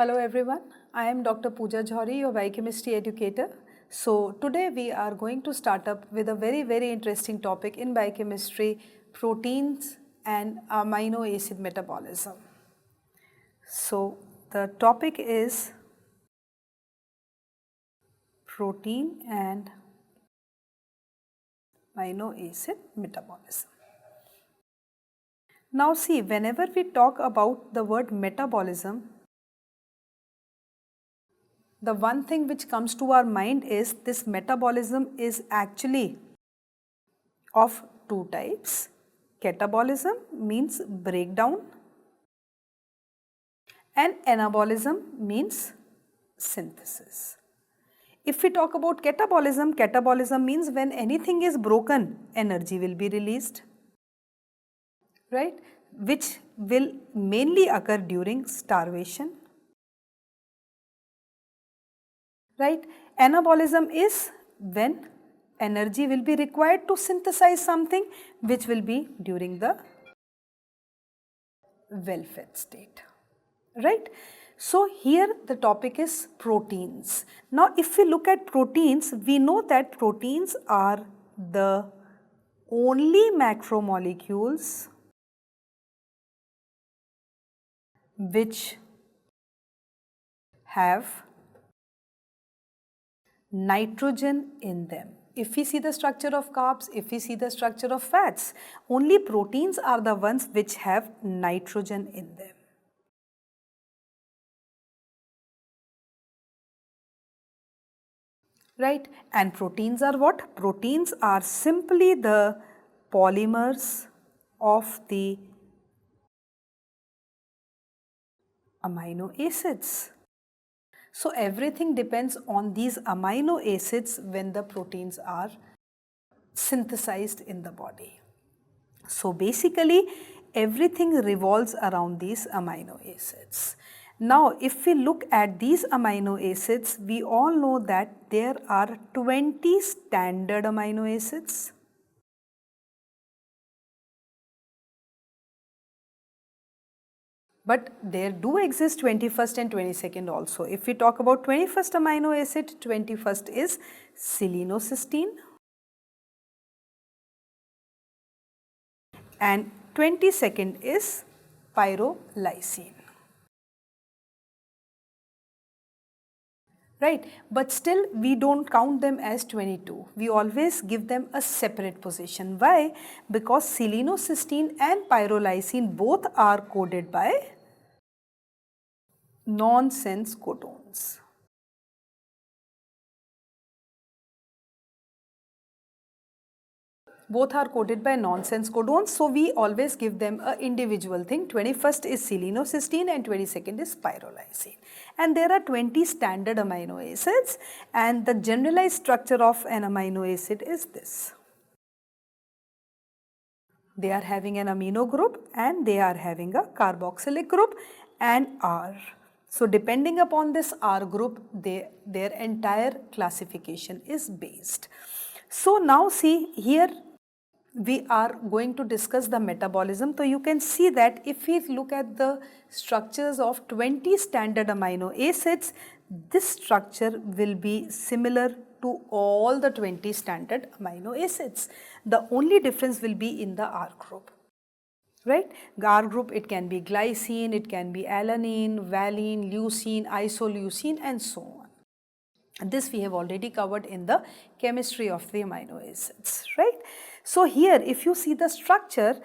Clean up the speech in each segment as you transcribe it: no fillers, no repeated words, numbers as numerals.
Hello everyone, I am Dr. Pooja Jhauri, your biochemistry educator. So today we are going to start up with a very interesting topic in biochemistry, proteins and amino acid metabolism. So the topic is protein and amino acid metabolism. Now see, whenever we talk about the word metabolism, the one thing which comes to our mind is this metabolism is actually of two types. Catabolism means breakdown and anabolism means synthesis. If we talk about catabolism, catabolism means when anything is broken, energy will be released, right? Which will mainly occur during starvation, right? Anabolism is when energy will be required to synthesize something, which will be during the well-fed state, right? So here the topic is proteins. Now if we look at proteins, we know that proteins are the only macromolecules which have nitrogen in them. If we see the structure of carbs, if we see the structure of fats, only proteins are the ones which have nitrogen in them. Right? And proteins are what? Proteins are simply the polymers of the amino acids. So everything depends on these amino acids when the proteins are synthesized in the body. So basically everything revolves around these amino acids. Now if we look at these amino acids, we all know that there are 20 standard amino acids. But there do exist 21st and 22nd also. If we talk about 21st amino acid, 21st is selenocysteine and 22nd is pyrrolysine. Right, but still we don't count them as 22. We always give them a separate position. Why? Because selenocysteine and pyrrolysine both are coded by nonsense codons. Both are coded by nonsense codons, so we always give them a individual thing. 21st is selenocysteine and 22nd is pyrrolysine. And there are 20 standard amino acids, and the generalized structure of an amino acid is this. They are having an amino group and they are having a carboxylic group and R. So depending upon this R group, their entire classification is based. So now see here, we are going to discuss the metabolism. So you can see that if we look at the structures of 20 standard amino acids, this structure will be similar to all the 20 standard amino acids. The only difference will be in the R group. Right? R group, it can be glycine, it can be alanine, valine, leucine, isoleucine and so on. This we have already covered in the chemistry of the amino acids, right? So here if you see the structure,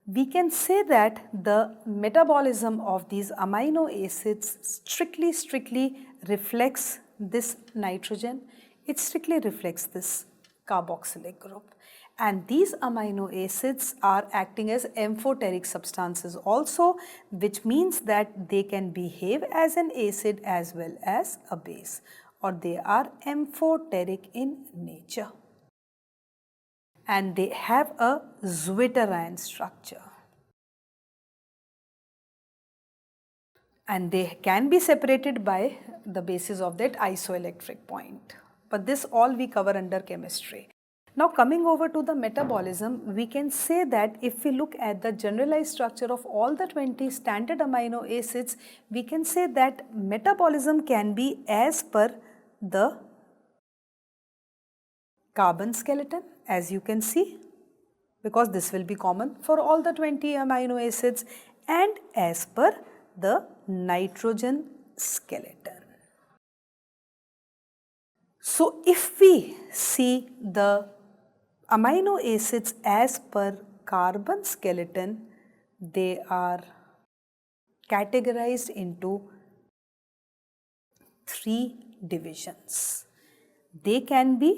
we can say that the metabolism of these amino acids strictly reflects this nitrogen, it strictly reflects this carboxylic group. And these amino acids are acting as amphoteric substances also, which means that they can behave as an acid as well as a base, or they are amphoteric in nature. And they have a Zwitterion structure. And they can be separated by the basis of that isoelectric point. But this all we cover under chemistry. Now coming over to the metabolism, we can say that if we look at the generalized structure of all the 20 standard amino acids, we can say that metabolism can be as per the carbon skeleton, as you can see, because this will be common for all the 20 amino acids, and as per the nitrogen skeleton. So if we see the amino acids as per carbon skeleton, they are categorized into 3 divisions. They can be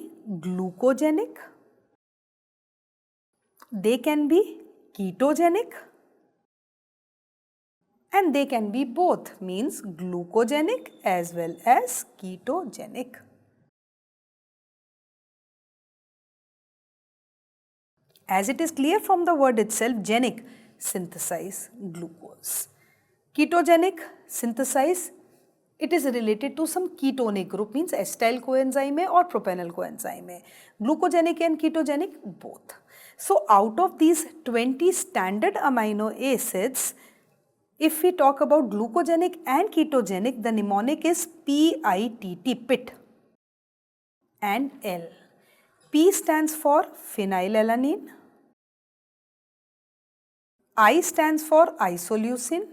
glucogenic, they can be ketogenic, and they can be both, means glucogenic as well as ketogenic. As it is clear from the word itself, genic, synthesize glucose. Ketogenic, synthesize, it is related to some ketonic group, means acetyl coenzyme or propenyl coenzyme. Glucogenic and ketogenic, both. So out of these 20 standard amino acids, if we talk about glucogenic and ketogenic, the mnemonic is PITT, PIT, and L. P stands for phenylalanine, I stands for isoleucine,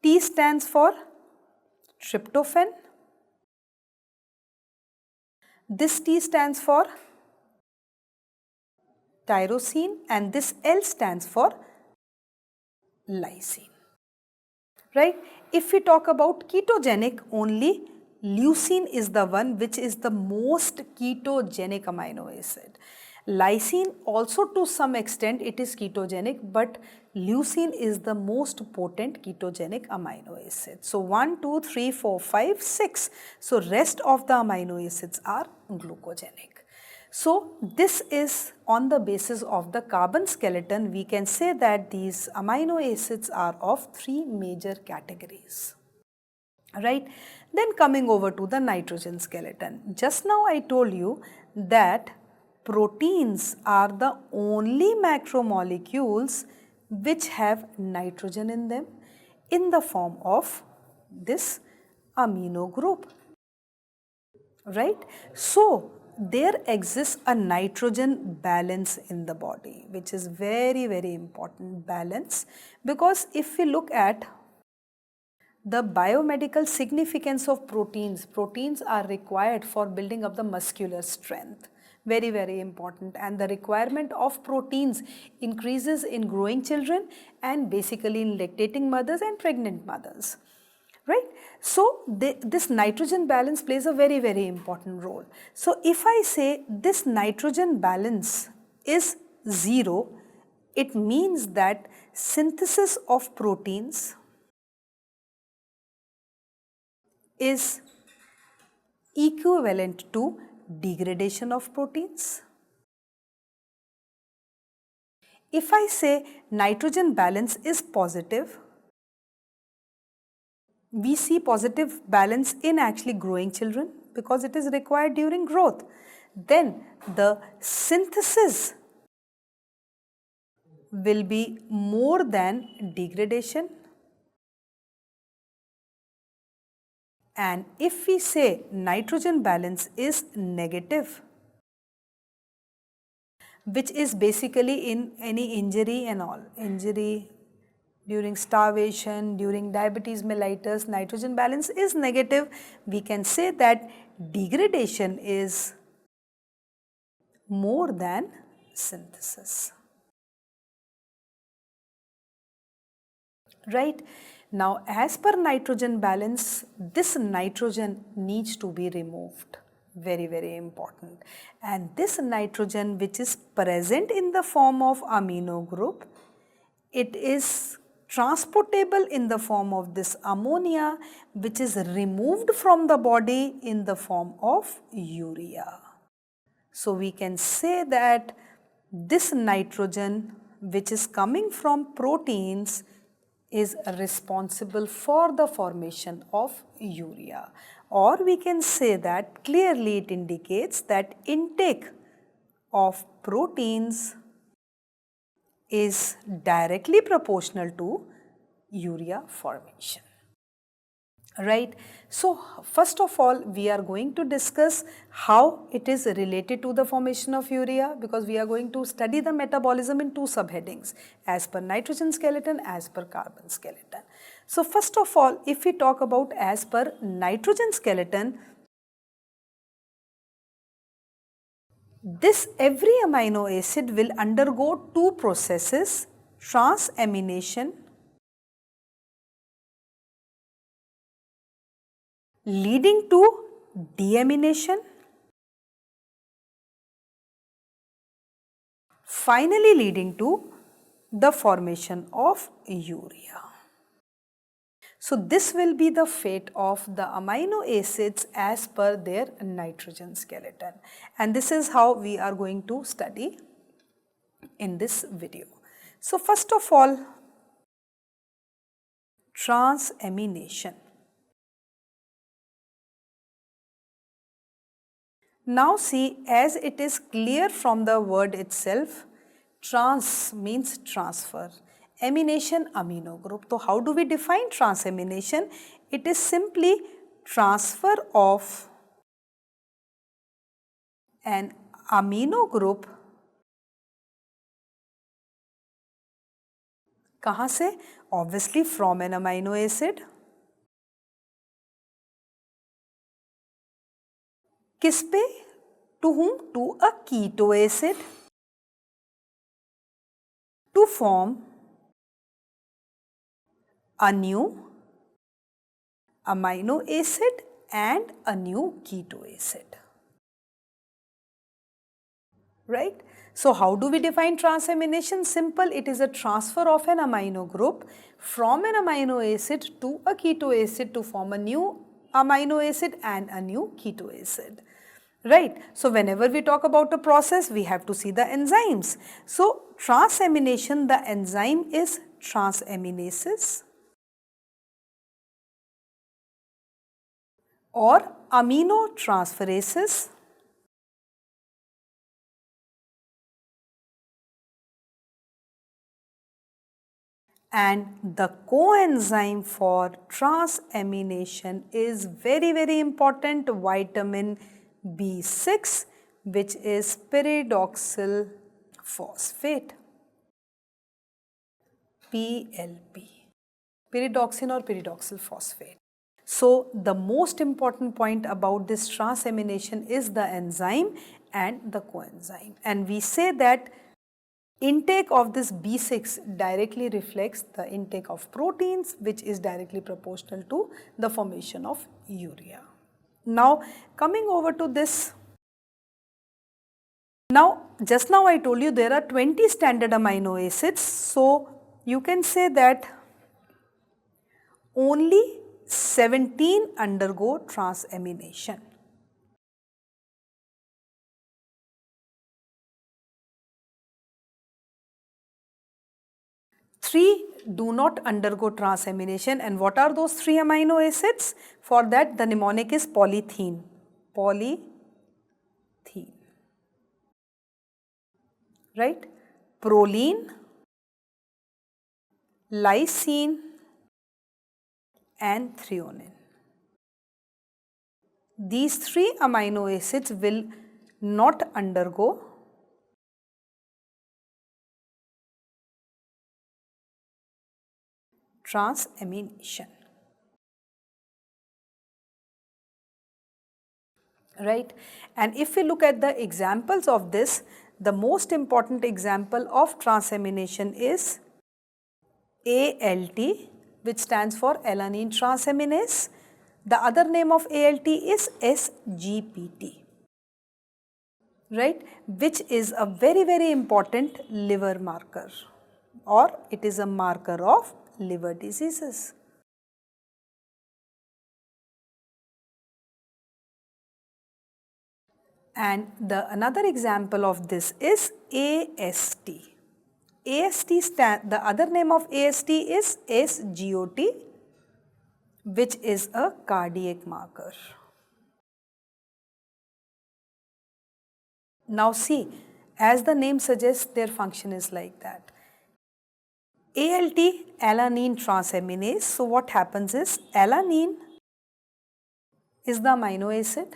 T stands for tryptophan, this T stands for tyrosine, and this L stands for lysine. Right? If we talk about ketogenic, only leucine is the one which is the most ketogenic amino acid. Lysine also to some extent it is ketogenic, but leucine is the most potent ketogenic amino acid. So 1, 2, 3, 4, 5, 6. So rest of the amino acids are glucogenic. So this is on the basis of the carbon skeleton, we can say that these amino acids are of 3 major categories. Right? Then coming over to the nitrogen skeleton. Just now I told you that proteins are the only macromolecules which have nitrogen in them in the form of this amino group. Right? So there exists a nitrogen balance in the body, which is very, very important balance, because if we look at the biomedical significance of proteins, proteins are required for building up the muscular strength. Very, very important, and the requirement of proteins increases in growing children and basically in lactating mothers and pregnant mothers. Right? So this nitrogen balance plays a very, very important role. So if I say this nitrogen balance is 0, it means that synthesis of proteins is equivalent to degradation of proteins. If I say nitrogen balance is positive, we see positive balance in actually growing children because it is required during growth. Then the synthesis will be more than degradation. And if we say nitrogen balance is negative, which is basically in any injury and all, injury during starvation, during diabetes mellitus, nitrogen balance is negative, we can say that degradation is more than synthesis. Right? Now, as per nitrogen balance, this nitrogen needs to be removed. Very, very important. And this nitrogen which is present in the form of amino group, it is transportable in the form of this ammonia, which is removed from the body in the form of urea. So we can say that this nitrogen which is coming from proteins is responsible for the formation of urea, or we can say that clearly it indicates that intake of proteins is directly proportional to urea formation. Right. So, first of all, we are going to discuss how it is related to the formation of urea, because we are going to study the metabolism in two subheadings, as per nitrogen skeleton, as per carbon skeleton. So, first of all, if we talk about as per nitrogen skeleton, this every amino acid will undergo two processes, transamination leading to deamination, finally leading to the formation of urea. So, this will be the fate of the amino acids as per their nitrogen skeleton, and this is how we are going to study in this video. So, first of all, transamination. Now see, as it is clear from the word itself, trans means transfer, amination amino group. So how do we define transamination? It is simply transfer of an amino group. कहाँ से? Obviously from an amino acid. किस पे? To whom? To a keto acid to form a new amino acid and a new keto acid. Right? So, how do we define transamination? Simple, it is a transfer of an amino group from an amino acid to a keto acid to form a new amino acid and a new keto acid. Right? So, whenever we talk about a process, we have to see the enzymes. So, transamination, the enzyme is transaminases or aminotransferases. And the coenzyme for transamination is very important, vitamin B6, which is pyridoxal phosphate, PLP, pyridoxine or pyridoxal phosphate. So, the most important point about this transamination is the enzyme and the coenzyme, and we say that intake of this B6 directly reflects the intake of proteins, which is directly proportional to the formation of urea. Now, coming over to this, now just now I told you there are 20 standard amino acids, so you can say that only 17 undergo transamination. 3 do not undergo transamination, and what are those 3 amino acids? For that the mnemonic is polythene, right? Proline, lysine and threonine. These 3 amino acids will not undergo transamination, right? And if we look at the examples of this, the most important example of transamination is ALT, which stands for alanine transaminase. The other name of ALT is SGPT, right, which is a very important liver marker, or it is a marker of liver diseases. And the another example of this is AST, the other name of AST is SGOT, which is a cardiac marker. Now see, as the name suggests, their function is like that. ALT, alanine transaminase. So what happens is, alanine is the amino acid.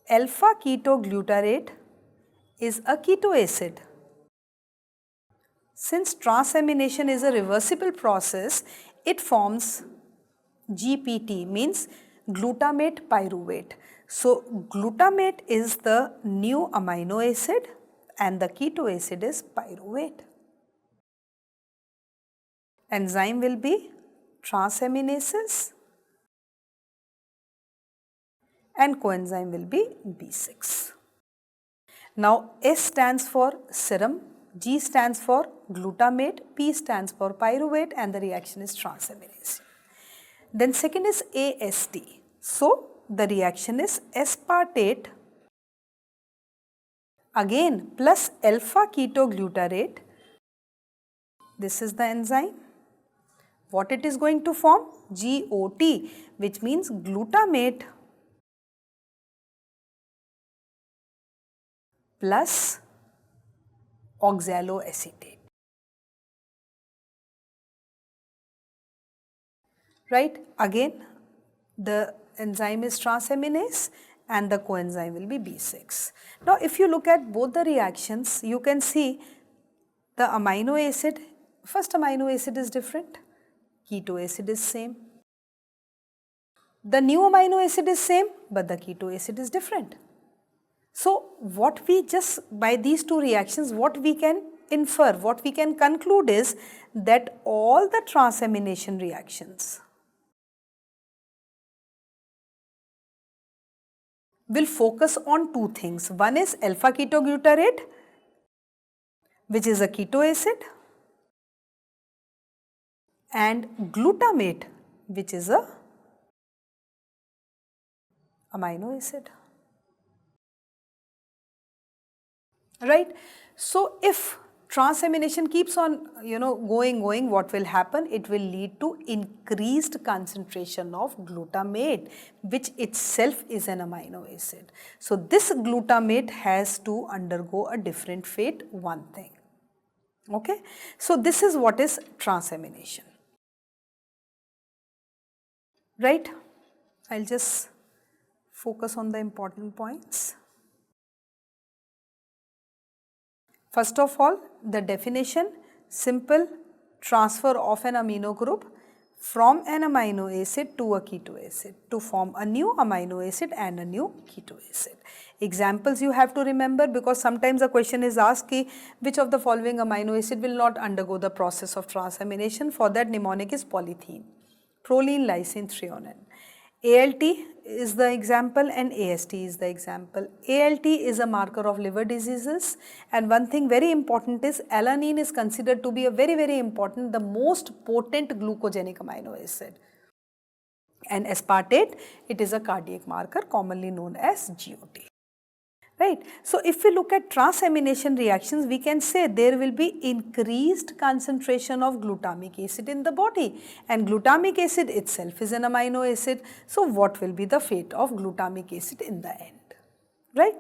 Alpha ketoglutarate is a keto acid. Since transamination is a reversible process, it forms GPT, means glutamate pyruvate. So glutamate is the new amino acid and the keto acid is pyruvate. Enzyme will be transaminases and coenzyme will be B6. Now S stands for serum, G stands for glutamate, P stands for pyruvate and the reaction is transaminase. Then second is AST. So the reaction is aspartate again plus alpha ketoglutarate. This is the enzyme. What it is going to form? GOT, which means glutamate plus oxaloacetate. Right? Again, the enzyme is transaminase and the coenzyme will be B6. Now, if you look at both the reactions, you can see the amino acid, first amino acid is different, keto acid is same. The new amino acid is same, but the keto acid is different. So, what we just, by these two reactions, what we can infer, what we can conclude is that all the transamination reactions will focus on two things. One is alpha ketoglutarate, which is a keto acid, and glutamate, which is a amino acid. Right? So if transamination keeps on going, what will happen? It will lead to increased concentration of glutamate, which itself is an amino acid. So this glutamate has to undergo a different fate, one thing. Okay? So this is what is transamination. Right? I'll just focus on the important points. First of all, the definition: simple transfer of an amino group from an amino acid to a keto acid to form a new amino acid and a new keto acid. Examples you have to remember, because sometimes a question is asked ki which of the following amino acid will not undergo the process of transamination. For that, mnemonic is polythene, proline, lysine, threonine. ALT is the example and AST is the example. ALT is a marker of liver diseases, and one thing very important is alanine is considered to be a very important, the most potent glucogenic amino acid. And aspartate, it is a cardiac marker commonly known as GOT. Right. So if we look at transamination reactions, we can say there will be increased concentration of glutamic acid in the body, and glutamic acid itself is an amino acid. So what will be the fate of glutamic acid in the end? Right.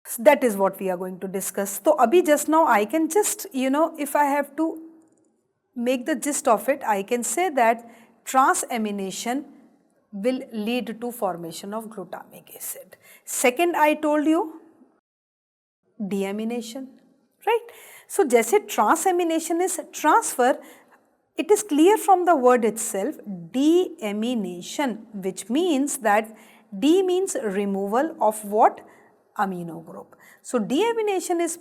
So that is what we are going to discuss. So abhi just now I can just, if I have to make the gist of it, I can say that transamination will lead to formation of glutamic acid. Second, I told you deamination, right? So जैसे transamination is transfer, it is clear from the word itself, deamination, which means that D means removal of what? Amino group. So deamination is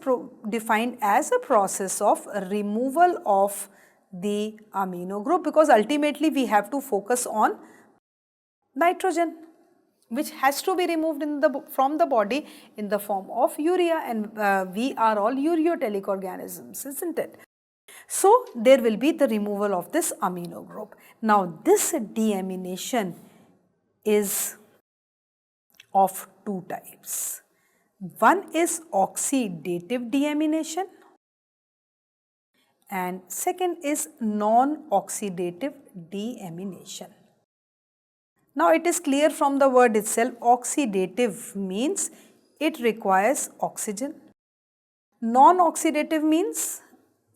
defined as a process of removal of the amino group, because ultimately we have to focus on nitrogen, which has to be removed from the body in the form of urea, and we are all ureotelic organisms, isn't it? So there will be the removal of this amino group. Now this deamination is of two types. One is oxidative deamination and second is non-oxidative deamination. Now it is clear from the word itself, oxidative means it requires oxygen. Non-oxidative means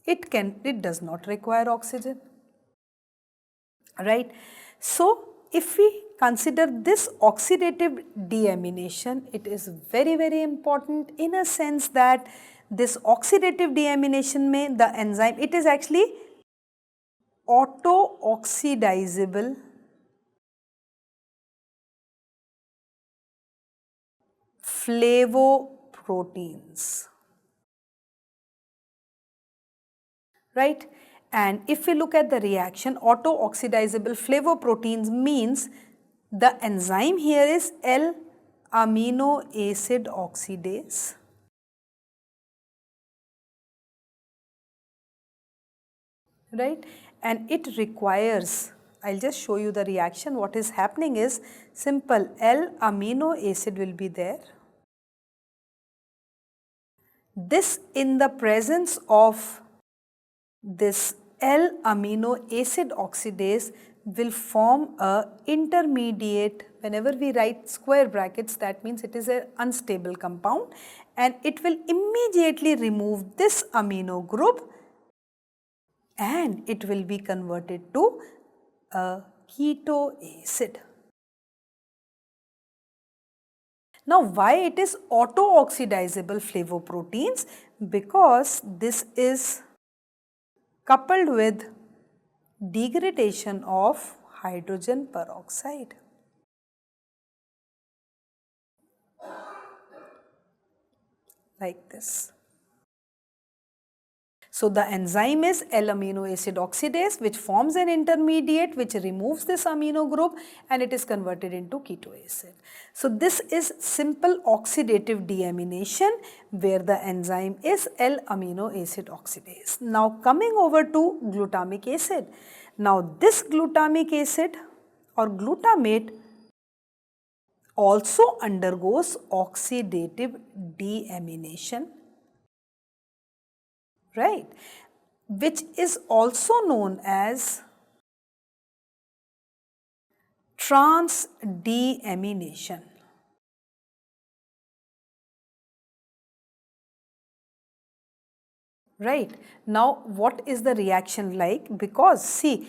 it does not require oxygen, right? So if we consider this oxidative deamination, it is very important in a sense that this oxidative deamination mein the enzyme, it is actually auto-oxidizable flavoproteins, right? And if we look at the reaction, auto-oxidizable flavoproteins means the enzyme here is L-amino acid oxidase. Right? And it requires, I'll just show you the reaction. What is happening is simple, L-amino acid will be there. This in the presence of this L-amino acid oxidase will form a intermediate. Whenever we write square brackets, that means it is an unstable compound, and it will immediately remove this amino group and it will be converted to a keto acid. Now why it is auto-oxidizable flavoproteins? Because this is coupled with degradation of hydrogen peroxide. Like this. So the enzyme is L-amino acid oxidase, which forms an intermediate which removes this amino group and it is converted into keto acid. So this is simple oxidative deamination where the enzyme is L-amino acid oxidase. Now coming over to glutamic acid. Now this glutamic acid or glutamate also undergoes oxidative deamination, right, which is also known as transdeamination. Right. Now what is the reaction like? Because see,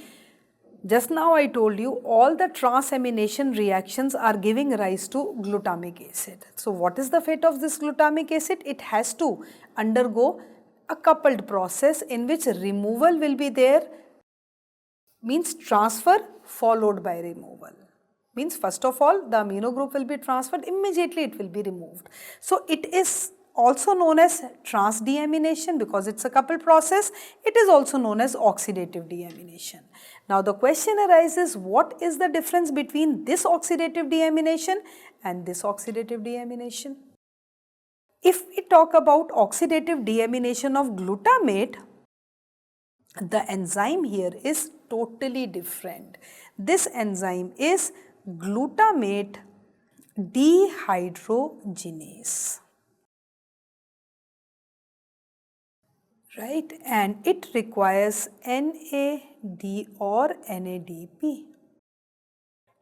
just now I told you all the transamination reactions are giving rise to glutamic acid. So what is the fate of this glutamic acid? It has to undergo a coupled process in which removal will be there, means transfer followed by removal. Means first of all the amino group will be transferred, immediately it will be removed. So it is also known as transdeamination because it's a coupled process. It is also known as oxidative deamination. Now the question arises, what is the difference between this oxidative deamination and this oxidative deamination? If we talk about oxidative deamination of glutamate, the enzyme here is totally different. This enzyme is glutamate dehydrogenase, right, and it requires NAD or NADP,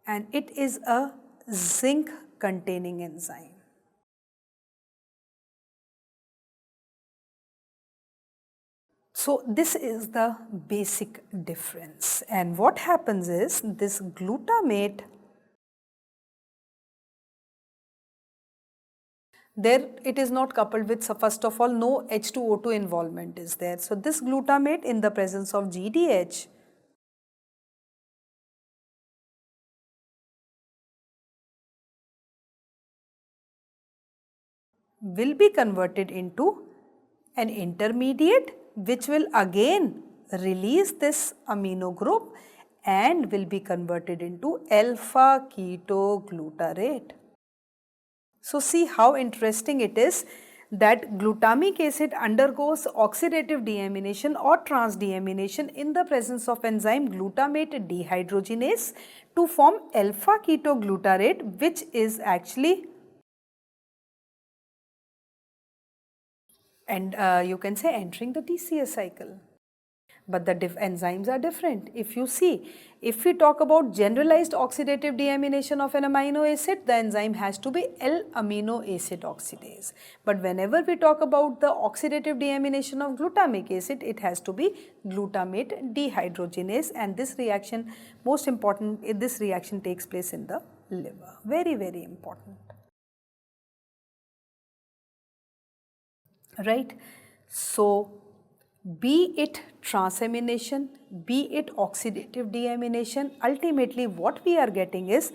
and it is a zinc containing enzyme. So this is the basic difference, and what happens is this glutamate, there it is not coupled with, so first of all no H2O2 involvement is there. So this glutamate in the presence of GDH will be converted into an intermediate which will again release this amino group and will be converted into alpha ketoglutarate. So see how interesting it is that glutamic acid undergoes oxidative deamination or transdeamination in the presence of enzyme glutamate dehydrogenase to form alpha ketoglutarate, which is actually, and you can say, entering the TCA cycle. but the enzymes are different. If you see, if we talk about generalized oxidative deamination of an amino acid, the enzyme has to be L-amino acid oxidase. But whenever we talk about the oxidative deamination of glutamic acid, it has to be glutamate dehydrogenase, and this reaction, most important, this reaction takes place in the liver. Very, very important. Right? So, be it transamination, be it oxidative deamination, ultimately what we are getting is,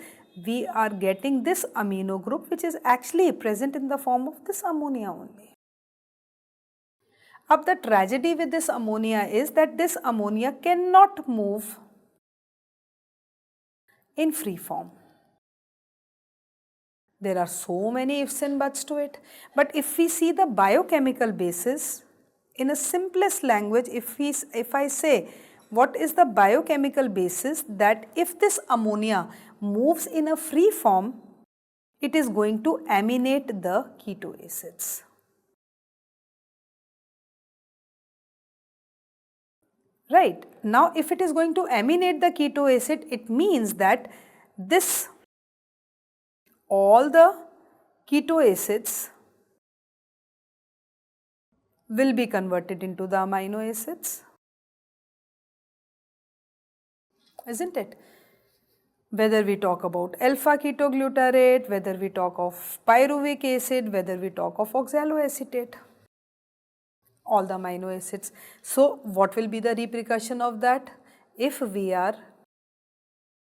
we are getting this amino group which is actually present in the form of this ammonia only. अब the tragedy with this ammonia is that this ammonia cannot move in free form. There are so many ifs and buts to it. But if we see the biochemical basis, in a simplest language, if I say what is the biochemical basis, that if this ammonia moves in a free form, it is going to aminate the keto acids. Right. Now, if it is going to aminate the keto acid, it means that this, all the keto acids will be converted into the amino acids, isn't it? Whether we talk about alpha ketoglutarate, whether we talk of pyruvic acid, whether we talk of oxaloacetate, all the amino acids. So, what will be the repercussion of that? If we are,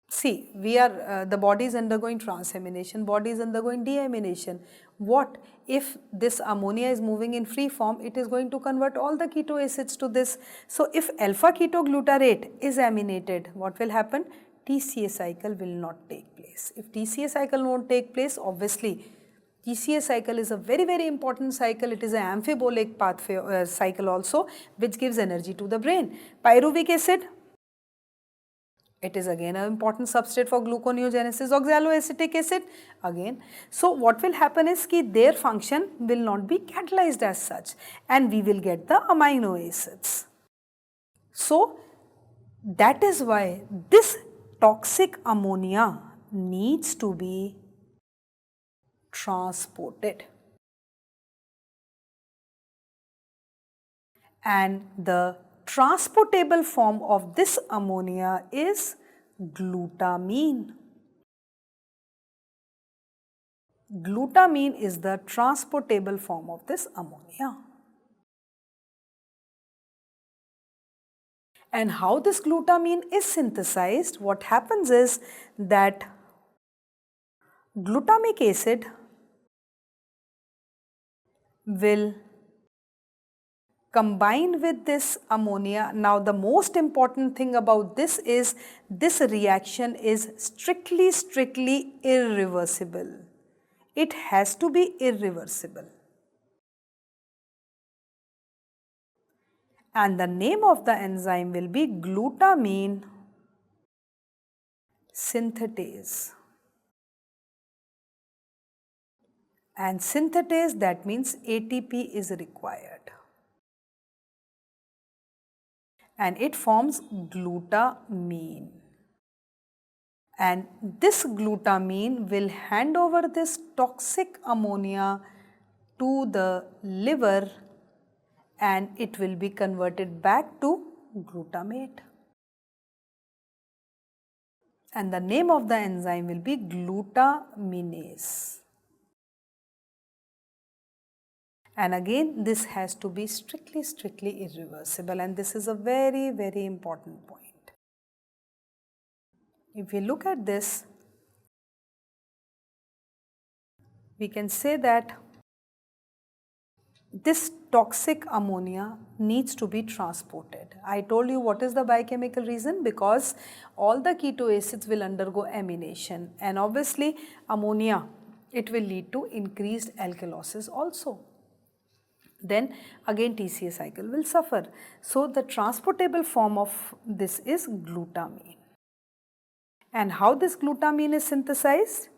see, we are, the body is undergoing transamination, body is undergoing deamination. What if this ammonia is moving in free form? It is going to convert all the keto acids to this. So, if alpha ketoglutarate is aminated, what will happen? TCA cycle will not take place. If TCA cycle won't take place, obviously TCA cycle is a very, very important cycle. It is an amphibolic pathway cycle also, which gives energy to the brain. Pyruvic acid, it is again an important substrate for gluconeogenesis. Oxaloacetic acid again. So, what will happen is that their function will not be catalyzed as such, and we will get the amino acids. So, that is why this toxic ammonia needs to be transported, and the transportable form of this ammonia is glutamine. Glutamine is the transportable form of this ammonia. And how this glutamine is synthesized, what happens is that glutamic acid will combine with this ammonia. Now, the most important thing about this is, this reaction is strictly irreversible. It has to be irreversible. And the name of the enzyme will be glutamine synthetase. And synthetase, that means ATP is required. And it forms glutamine. And this glutamine will hand over this toxic ammonia to the liver, and it will be converted back to glutamate. And the name of the enzyme will be glutaminase. And again, this has to be strictly irreversible, and this is a very, very important point. If we look at this, we can say that this toxic ammonia needs to be transported. I told you what is the biochemical reason, because all the keto acids will undergo amination, and obviously ammonia, it will lead to increased alkalosis also. Then again TCA cycle will suffer. So, the transportable form of this is glutamine. And how this glutamine is synthesized?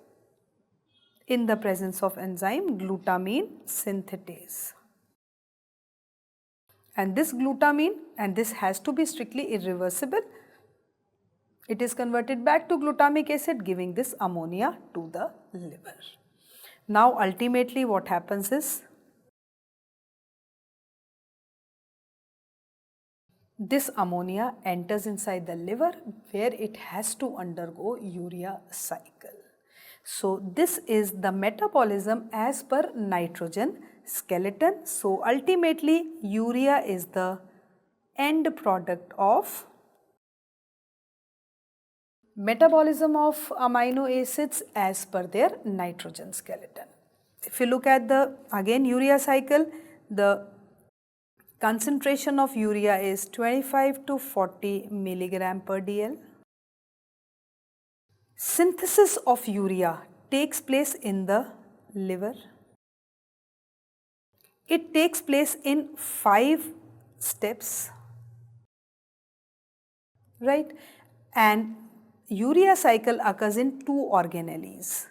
In the presence of enzyme glutamine synthetase. and this glutamine, and this has to be strictly irreversible. It is converted back to glutamic acid, giving this ammonia to the liver. Now ultimately what happens is, this ammonia enters inside the liver where it has to undergo urea cycle. So this is the metabolism as per nitrogen skeleton. So ultimately urea is the end product of metabolism of amino acids as per their nitrogen skeleton. If you look at the again urea cycle, the concentration of urea is 25 to 40 milligram per dl. Synthesis of urea takes place in the liver. It takes place in 5 steps, right? And urea cycle occurs in 2 organelles.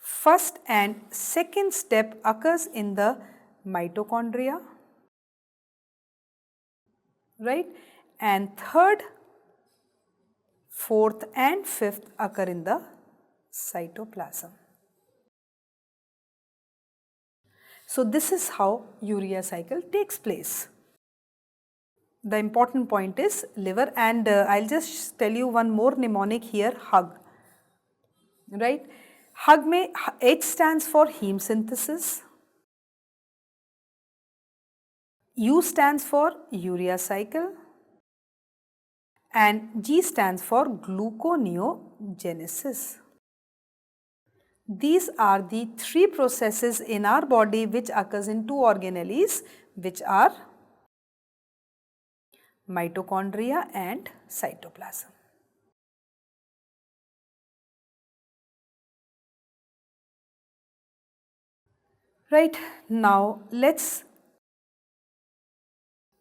First and second step occurs in the mitochondria, right? And third, fourth and fifth occur in the cytoplasm. So this is how urea cycle takes place. The important point is liver, and I'll just tell you one more mnemonic here, HUG, right? HUG mein H stands for heme synthesis, U stands for urea cycle, and G stands for gluconeogenesis. These are the 3 processes in our body which occurs in 2 organelles, which are mitochondria and cytoplasm. Right, now let's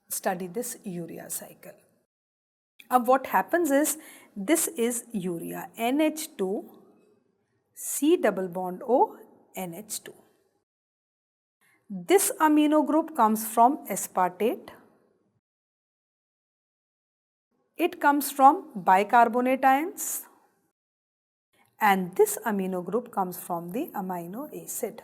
study this urea cycle. What happens is, this is urea, NH2, C double bond O, NH2. This amino group comes from aspartate. It comes from bicarbonate ions, and this amino group comes from the amino acid.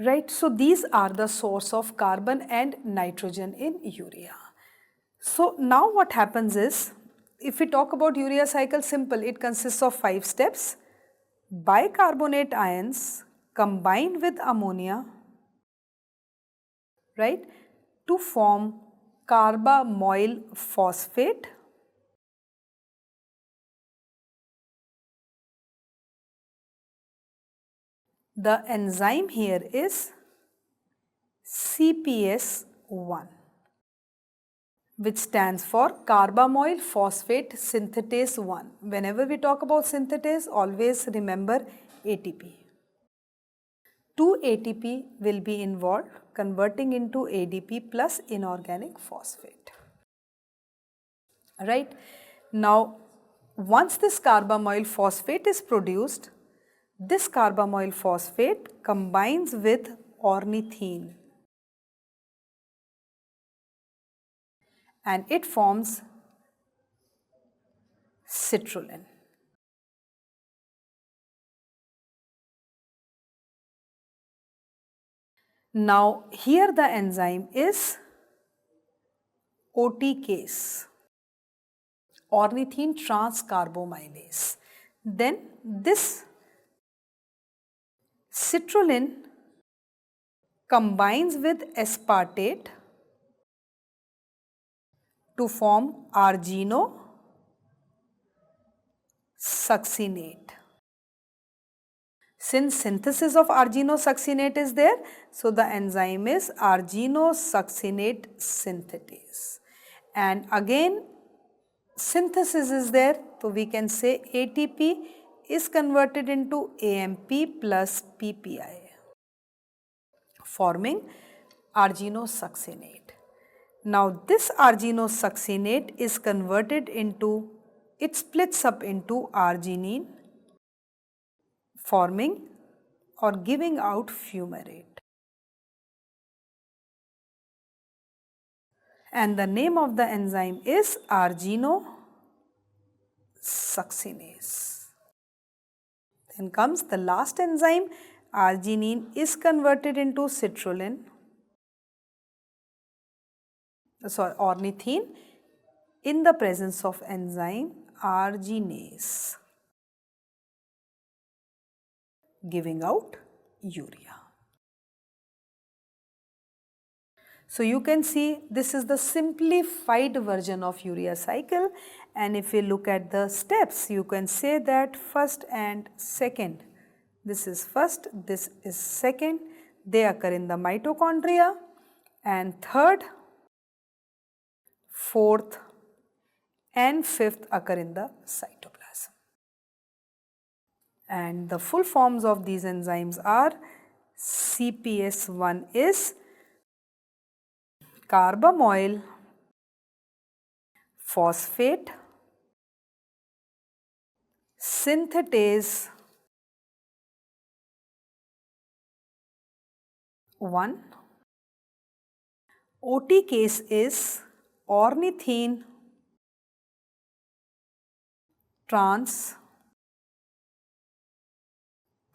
Right, so these are the source of carbon and nitrogen in urea. So now what happens is, if we talk about urea cycle, simple, it consists of 5 steps. Bicarbonate ions combine with ammonia, right, to form carbamoyl phosphate. The enzyme here is CPS1, which stands for carbamoyl phosphate synthetase 1. Whenever we talk about synthetase, always remember ATP. 2 ATP will be involved, converting into ADP plus inorganic phosphate. Right? Now, once this carbamoyl phosphate is produced, this carbamoyl phosphate combines with ornithine and it forms citrulline. Now here the enzyme is OTCase, ornithine transcarbamylase. Then this citrulline combines with aspartate to form arginosuccinate. Since synthesis of arginosuccinate is there, so the enzyme is arginosuccinate synthetase. And again synthesis is there, so we can say ATP is converted into AMP plus PPI, forming arginosuccinate. Now this arginosuccinate is converted into, it splits up into arginine, forming or giving out fumarate. And the name of the enzyme is arginosuccinase. Then comes the last enzyme. Arginine is converted into citrulline, ornithine, in the presence of enzyme arginase, giving out urea. So you can see this is the simplified version of urea cycle, and if we look at the steps, you can say that first and second, this is first, this is second, they occur in the mitochondria, and third, fourth and fifth occur in the cytoplasm. And the full forms of these enzymes are CPS1 is carbamoyl phosphate synthetase 1. OTcase is ornithine trans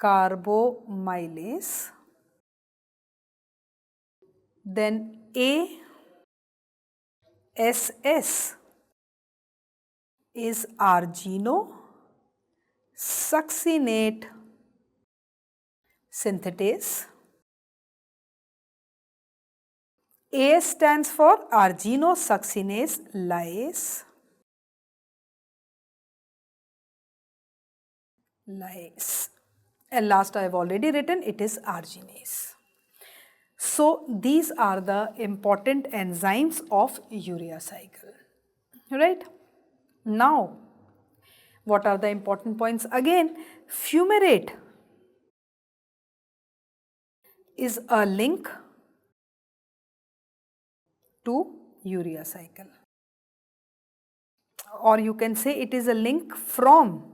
carbomylase. Then ASS is arginosuccinate synthetase. AS stands for arginosuccinase lyase. And last I have already written, it is arginase. So these are the important enzymes of urea cycle, right? Now, what are the important points? Again, fumarate is a link to urea cycle, or you can say it is a link from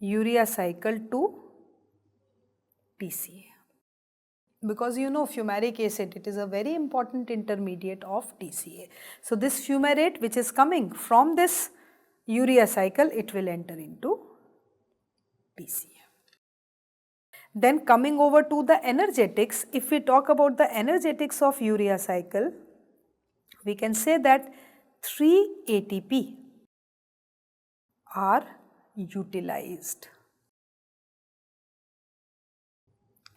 urea cycle to TCA. Because you know fumaric acid, it is a very important intermediate of TCA. So this fumarate which is coming from this urea cycle, it will enter into TCA. Then coming over to the energetics, if we talk about the energetics of urea cycle, we can say that 3 ATP are utilized,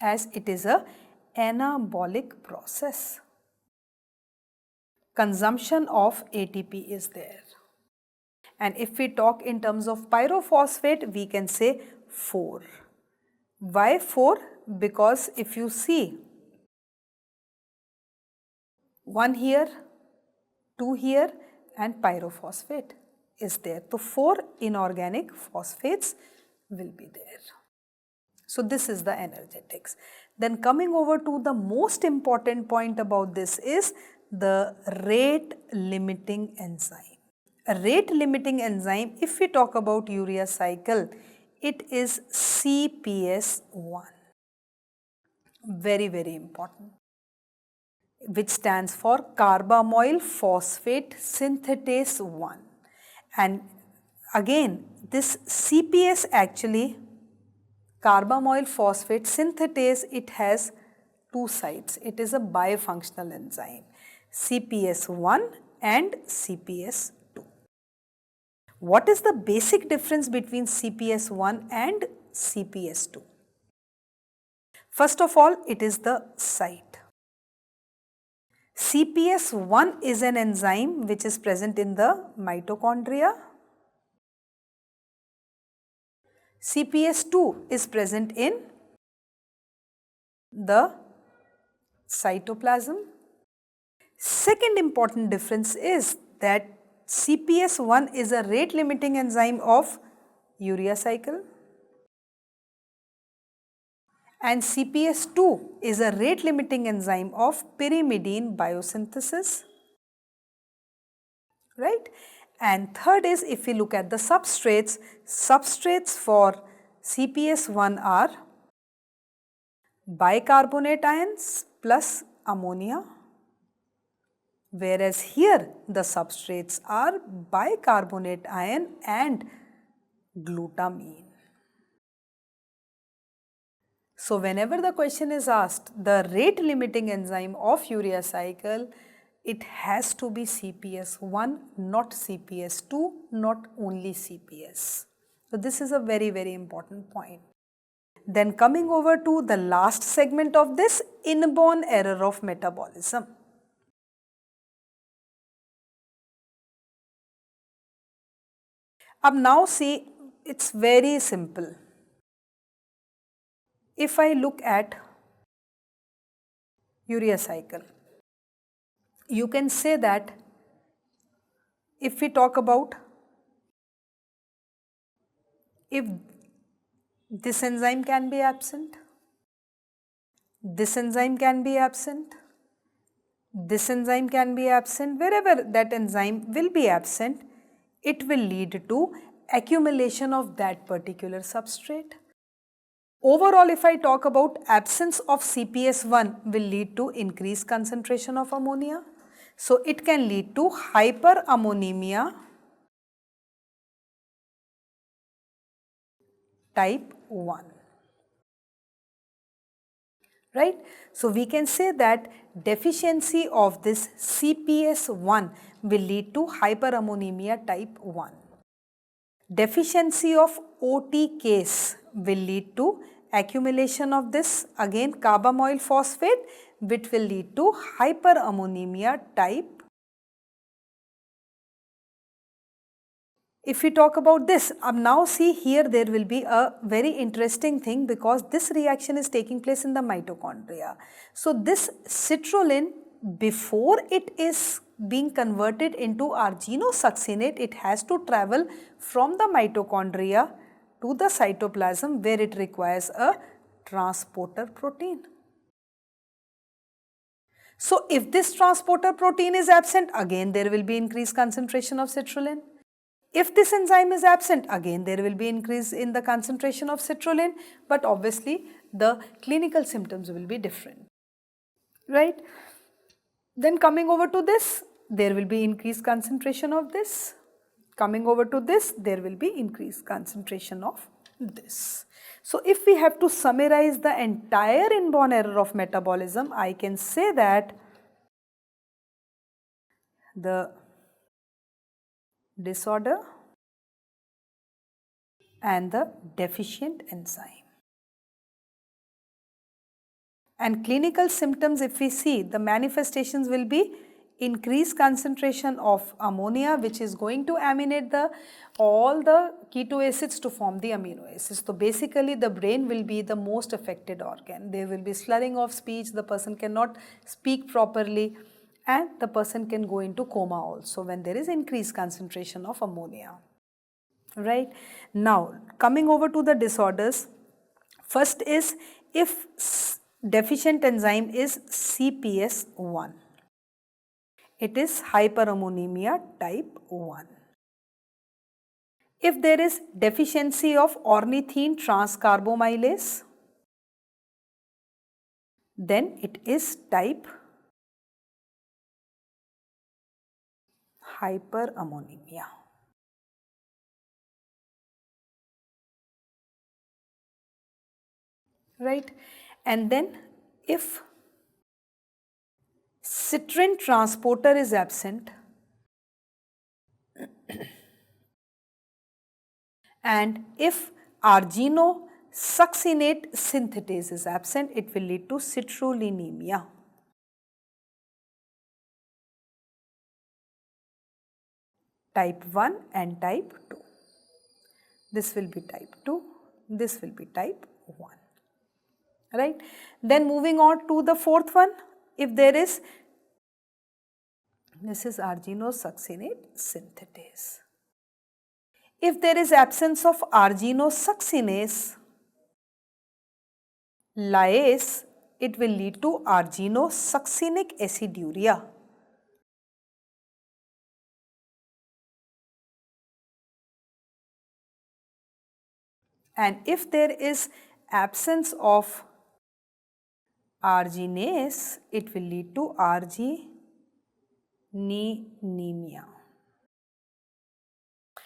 as it is a anabolic process. Consumption of ATP is there. And if we talk in terms of pyrophosphate, we can say 4. Why 4? Because if you see 1 here, 2 here, and pyrophosphate is there. So 4 inorganic phosphates will be there. So this is the energetics. Then coming over to the most important point about this is the rate limiting enzyme. A rate limiting enzyme, if we talk about urea cycle, it is CPS1. Very, very important, which stands for carbamoyl phosphate synthetase 1. And again, this CPS actually, carbamoyl phosphate synthetase, it has 2 sites. It is a bifunctional enzyme, CPS1 and CPS2. What is the basic difference between CPS1 and CPS2? First of all, it is the site. CPS1 is an enzyme which is present in the mitochondria. CPS2 is present in the cytoplasm. Second important difference is that CPS1 is a rate limiting enzyme of urea cycle, and CPS2 is a rate limiting enzyme of pyrimidine biosynthesis, right? And third is, if we look at the substrates, substrates for CPS1 are bicarbonate ions plus ammonia, whereas here the substrates are bicarbonate ion and glutamine. So whenever the question is asked the rate limiting enzyme of urea cycle, it has to be CPS1, not CPS2, not only CPS. So this is a very, very important point. Then coming over to the last segment of this, inborn error of metabolism. Now see, it's very simple. If I look at urea cycle, you can say that if we talk about, if this enzyme can be absent, this enzyme can be absent, this enzyme can be absent, wherever that enzyme will be absent, it will lead to accumulation of that particular substrate. Overall, if I talk about absence of CPS1 will lead to increased concentration of ammonia. So it can lead to hyperammonemia type 1. Right? So we can say that deficiency of this CPS1 will lead to hyperammonemia type 1. Deficiency of OTCase will lead to accumulation of this again carbamoyl phosphate, which will lead to hyperammonemia type. If we talk about this, now see here there will be a very interesting thing because this reaction is taking place in the mitochondria. So this citrulline, before it is being converted into arginosuccinate, it has to travel from the mitochondria to the cytoplasm where it requires a transporter protein. So if this transporter protein is absent, again there will be increased concentration of citrulline. If this enzyme is absent, again there will be increase in the concentration of citrulline, but obviously the clinical symptoms will be different, right? Then coming over to this, there will be increased concentration of this. Coming over to this, there will be increased concentration of this. So if we have to summarize the entire inborn error of metabolism, I can say that the disorder and the deficient enzyme. And clinical symptoms, if we see, the manifestations will be increased concentration of ammonia, which is going to aminate all the keto acids to form the amino acids. So basically the brain will be the most affected organ. There will be slurring of speech, the person cannot speak properly, and the person can go into coma also when there is increased concentration of ammonia. Right? Now coming over to the disorders, first is if deficient enzyme is CPS1. It is hyperammonemia type 1. If there is deficiency of ornithine transcarbamylase, then it is type hyperammonemia. Right? And then if citrin transporter is absent and if arginosuccinate synthetase is absent, it will lead to citrullinemia. Type 1 and type 2. This will be type 2, this will be type 1. Right? Then moving on to the fourth one, if there is, this is arginosuccinate synthetase. If there is absence of arginosuccinase lyase, it will lead to arginosuccinic aciduria. And if there is absence of arginase, it will lead to arginemia.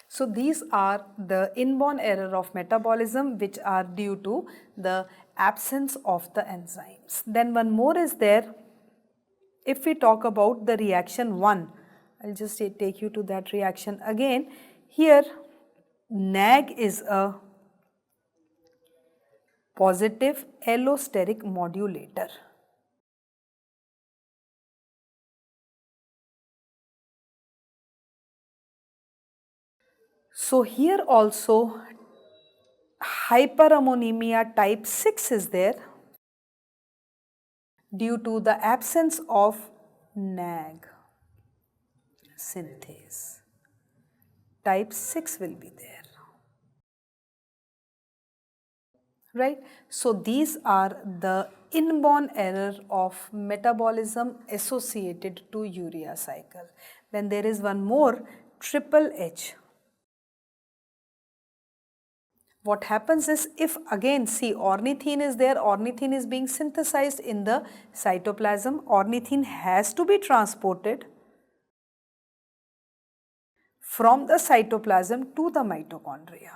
So these are the inborn error of metabolism which are due to the absence of the enzymes. Then one more is there. If we talk about the reaction 1, I'll just take you to that reaction again. Here NAG is a positive allosteric modulator. So here also hyperammonemia type 6 is there due to the absence of NAG synthase. Type 6 will be there. Right? So these are the inborn error of metabolism associated to urea cycle. Then there is one more, triple H. What happens is, if again see ornithine is there, ornithine is being synthesized in the cytoplasm, ornithine has to be transported from the cytoplasm to the mitochondria.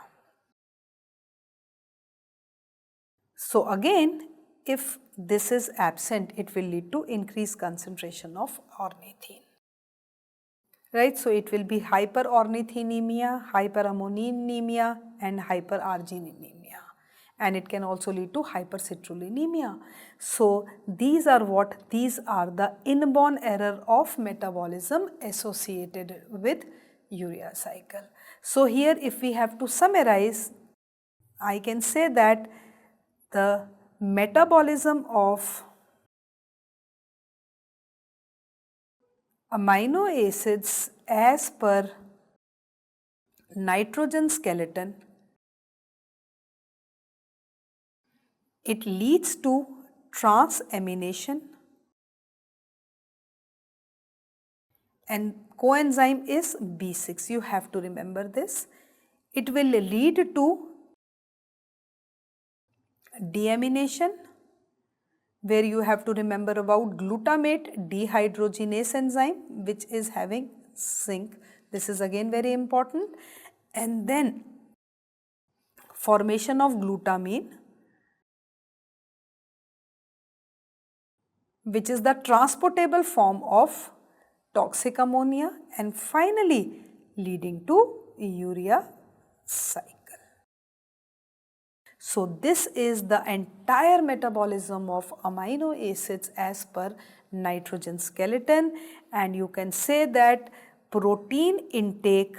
So again, if this is absent, it will lead to increased concentration of ornithine. Right, so it will be hyperornithinemia, hyperammonemia and hyperarginemia, and it can also lead to hypercitrullinemia. So these are the inborn error of metabolism associated with urea cycle. So here if we have to summarize, I can say that the metabolism of amino acids as per nitrogen skeleton, it leads to transamination, and coenzyme is B6. You have to remember this. It will lead to deamination, where you have to remember about glutamate dehydrogenase enzyme which is having zinc. This is again very important. And then formation of glutamine, which is the transportable form of toxic ammonia, and finally leading to urea cycle. So this is the entire metabolism of amino acids as per nitrogen skeleton, and you can say that protein intake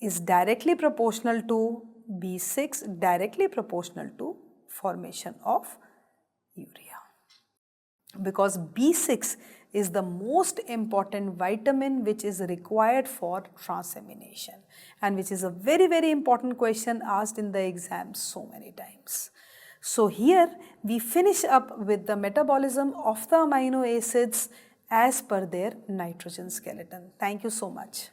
is directly proportional to B6, directly proportional to formation of urea, because B6 is the most important vitamin which is required for transamination, and which is a very important question asked in the exam so many times. So here we finish up with the metabolism of the amino acids as per their nitrogen skeleton. Thank you so much.